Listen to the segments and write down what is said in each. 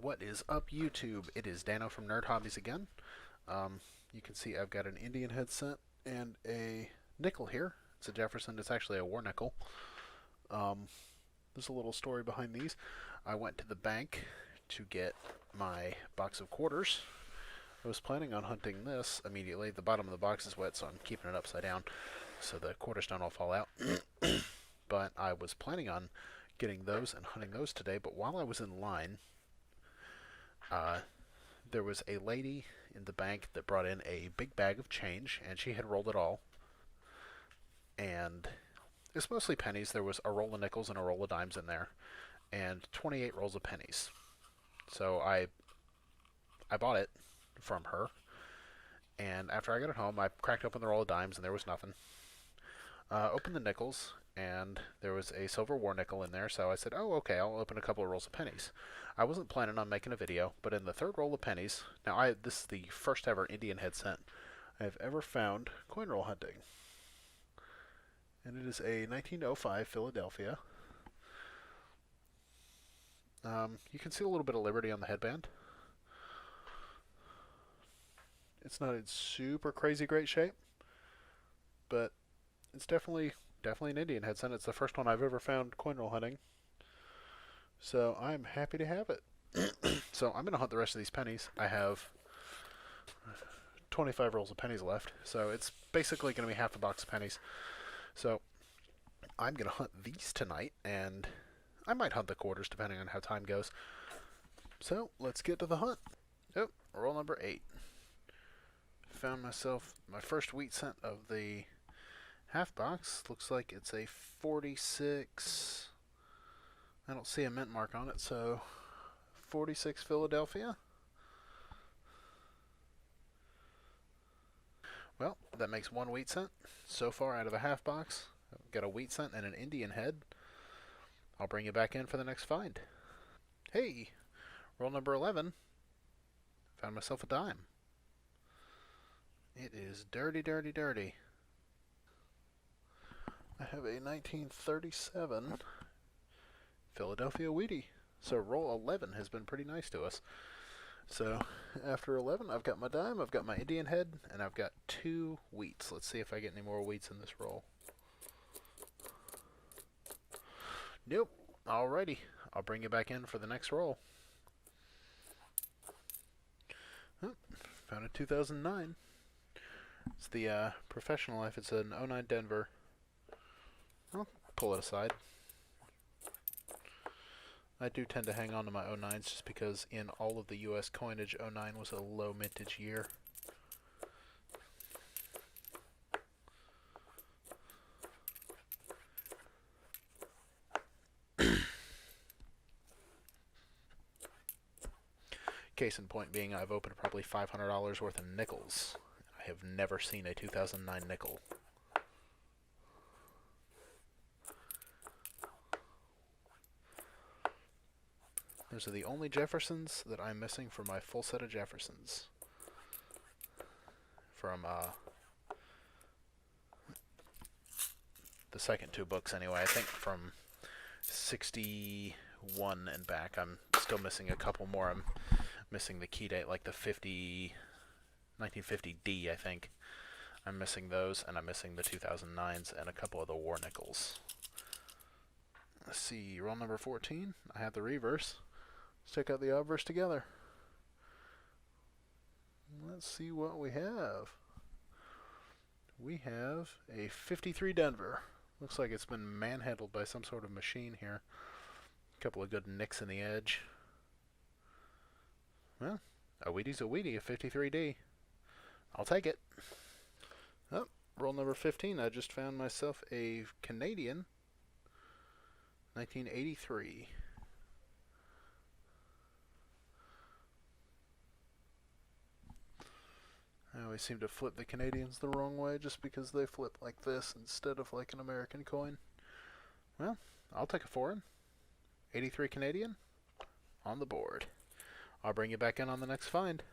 What is up, YouTube? It is Danno from Nerd Hobbies again. You can see I've got an Indian headset and a nickel here. It's a Jefferson. It's actually a war nickel. There's a little story behind these. I went to the bank to get my box of quarters. I was planning on hunting this immediately. The bottom of the box is wet, so I'm keeping it upside down so the quarters don't all fall out. But I was planning on getting those and hunting those today, but while I was in line, there was a lady in the bank that brought in a big bag of change, and she had rolled it all. And it's mostly pennies. There was a roll of nickels and a roll of dimes in there, and 28 rolls of pennies. So I bought it from her, and after I got it home, I cracked open the roll of dimes, and there was nothing. Opened the nickels, and there was a silver war nickel in there, so I said, oh, okay, I'll open a couple of rolls of pennies. I wasn't planning on making a video, but in the third roll of pennies, now this is the first ever Indian headset I've ever found coin roll hunting. And it is a 1905 Philadelphia. You can see a little bit of Liberty on the headband. It's not in super crazy great shape, but it's definitely an Indian headset. It's the first one I've ever found coin roll hunting. So I'm happy to have it. So I'm going to hunt the rest of these pennies. I have 25 rolls of pennies left, so it's basically going to be half a box of pennies. So I'm going to hunt these tonight, and I might hunt the quarters depending on how time goes. So let's get to the hunt. Oh, roll number 8. Found myself my first wheat cent of the half box. Looks like it's a 46. I don't see a mint mark on it, so 46 Philadelphia. Well, that makes one wheat cent. So far out of a half box, I've got a wheat cent and an Indian head. I'll bring you back in for the next find. Hey, roll number 11. Found myself a dime. It is dirty, dirty, dirty. I have a 1937 Philadelphia Wheatie. So roll 11 has been pretty nice to us. So after 11, I've got my dime, I've got my Indian head, and I've got 2 wheats. Let's see if I get any more wheats in this roll. Nope. Alrighty. I'll bring you back in for the next roll. Oh, found a 2009. It's the professional life. It's an '09 Denver. I'll pull it aside. I do tend to hang on to my '09s just because in all of the U.S. coinage, '09 was a low mintage year. Case in point being, I've opened probably $500 worth of nickels. I have never seen a 2009 nickel. Those are the only Jeffersons that I'm missing from my full set of Jeffersons. From the second 2 books anyway. I think from 61 and back, I'm still missing a couple more. I'm missing the key date, like the 1950D, I think. I'm missing those, and I'm missing the 2009s and a couple of the war nickels. Let's see, roll number 14. I have the reverse. Let's check out the obverse together. Let's see what we have. We have a 53 Denver. Looks like it's been manhandled by some sort of machine here. A couple of good nicks in the edge. Well, a Wheatie's a Wheatie, a 53D. I'll take it. Oh, roll number 15. I just found myself a Canadian 1983. I always seem to flip the Canadians the wrong way just because they flip like this instead of like an American coin. Well, I'll take a foreign. 83 Canadian on the board. I'll bring you back in on the next find.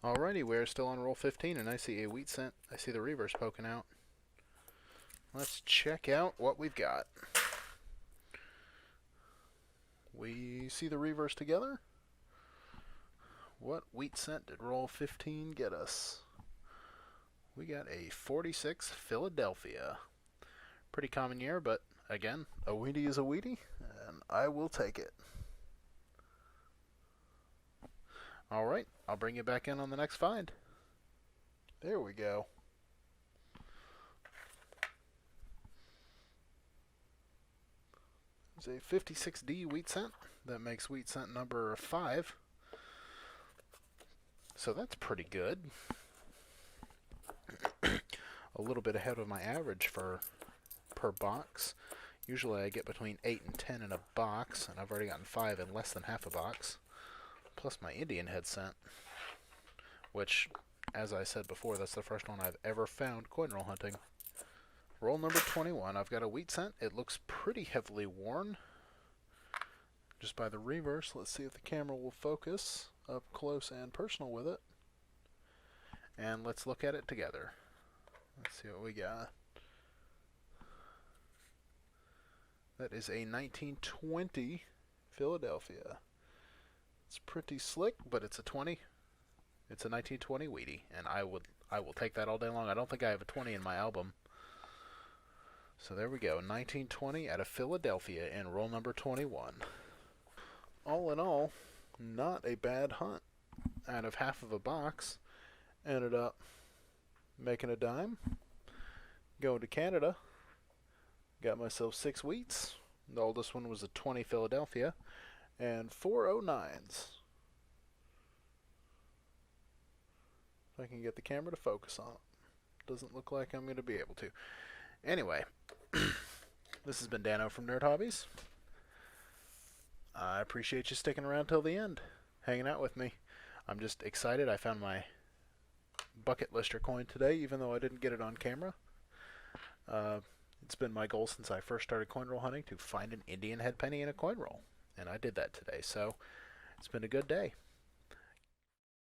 Alrighty, we're still on roll 15, and I see a wheat cent. I see the reverse poking out. Let's check out what we've got. We see the reverse together. What wheat cent did roll 15 get us? We got a 46 Philadelphia. Pretty common year, but again, a Wheatie is a Wheatie, and I will take it. Alright, I'll bring you back in on the next find. There we go. It's a 56D wheat cent. That makes wheat cent number 5. So that's pretty good. A little bit ahead of my average for per box. Usually I get between 8 and 10 in a box, and I've already gotten 5 in less than half a box. Plus my Indian head cent, which, as I said before, that's the first one I've ever found coin roll hunting. Roll number 21. I've got a wheat cent. It looks pretty heavily worn. Just by the reverse, let's see if the camera will focus up close and personal with it. And let's look at it together. Let's see what we got. That is a 1920 Philadelphia. It's pretty slick, but it's a 20. It's a 1920 Wheatie, and I will take that all day long. I don't think I have a 20 in my album. So there we go, 1920 out of Philadelphia in roll number 21. All in all, not a bad hunt. Out of half of a box, ended up making a dime, going to Canada, got myself 6 wheats. The oldest one was a 20 Philadelphia, and 4 09s. If I can get the camera to focus on it. Doesn't look like I'm going to be able to. Anyway, this has been Danno from Nerd Hobbies. I appreciate you sticking around till the end, hanging out with me. I'm just excited. I found my bucket lister coin today, even though I didn't get it on camera. It's been my goal since I first started coin roll hunting to find an Indian head penny in a coin roll, and I did that today. So it's been a good day.